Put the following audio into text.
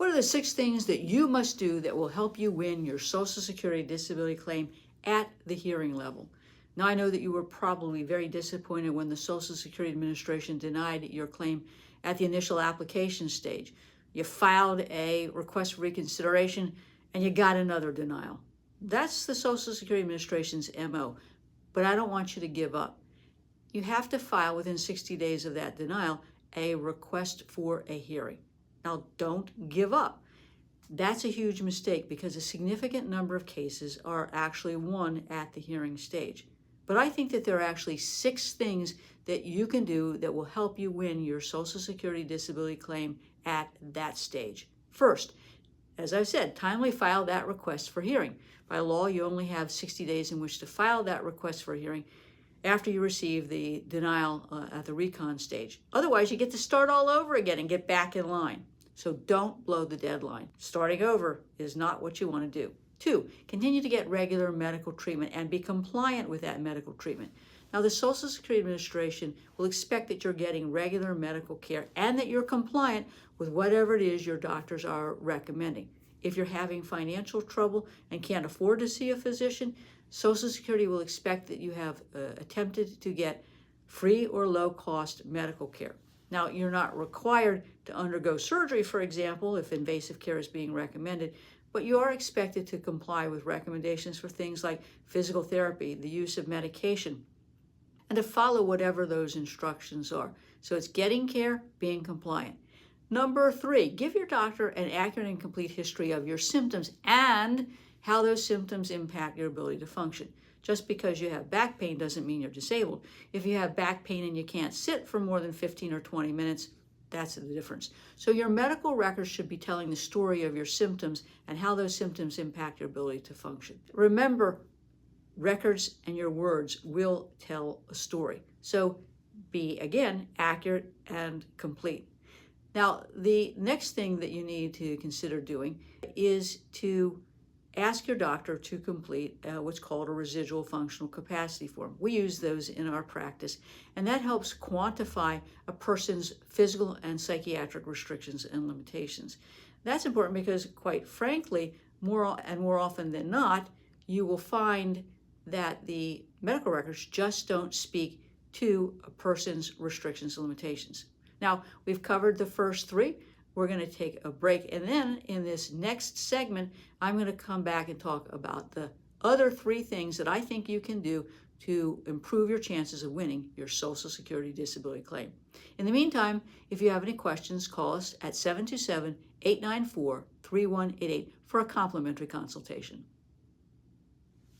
What are the 6 things that you must do that will help you win your Social Security disability claim at the hearing level? Now, I know that you were probably very disappointed when the Social Security Administration denied your claim at the initial application stage. You filed a request for reconsideration and you got another denial. That's the Social Security Administration's MO, but I don't want you to give up. You have to file within 60 days of that denial a request for a hearing. Now, don't give up. That's a huge mistake because a significant number of cases are actually won at the hearing stage. But I think that there are actually 6 things that you can do that will help you win your Social Security disability claim at that stage. First, as I've said, timely file that request for hearing. By law, you only have 60 days in which to file that request for hearing after you receive the denial at the recon stage. Otherwise, you get to start all over again and get back in line. So don't blow the deadline. Starting over is not what you want to do. 2, continue to get regular medical treatment and be compliant with that medical treatment. Now, the Social Security Administration will expect that you're getting regular medical care and that you're compliant with whatever it is your doctors are recommending. If you're having financial trouble and can't afford to see a physician, Social Security will expect that you have attempted to get free or low-cost medical care. Now, you're not required to undergo surgery, for example, if invasive care is being recommended, but you are expected to comply with recommendations for things like physical therapy, the use of medication, and to follow whatever those instructions are. So it's getting care, being compliant. Number 3, give your doctor an accurate and complete history of your symptoms and how those symptoms impact your ability to function. Just because you have back pain doesn't mean you're disabled. If you have back pain and you can't sit for more than 15 or 20 minutes, that's the difference. So your medical records should be telling the story of your symptoms and how those symptoms impact your ability to function. Remember, records and your words will tell a story. So be, again, accurate and complete. Now, the next thing that you need to consider doing is to ask your doctor to complete what's called a residual functional capacity form. We use those in our practice, and that helps quantify a person's physical and psychiatric restrictions and limitations. That's important because, quite frankly, more often than not, you will find that the medical records just don't speak to a person's restrictions and limitations. Now, we've covered the first 3. We're going to take a break, and then in this next segment, I'm going to come back and talk about the other 3 things that I think you can do to improve your chances of winning your Social Security disability claim. In the meantime, if you have any questions, call us at 727-894-3188 for a complimentary consultation.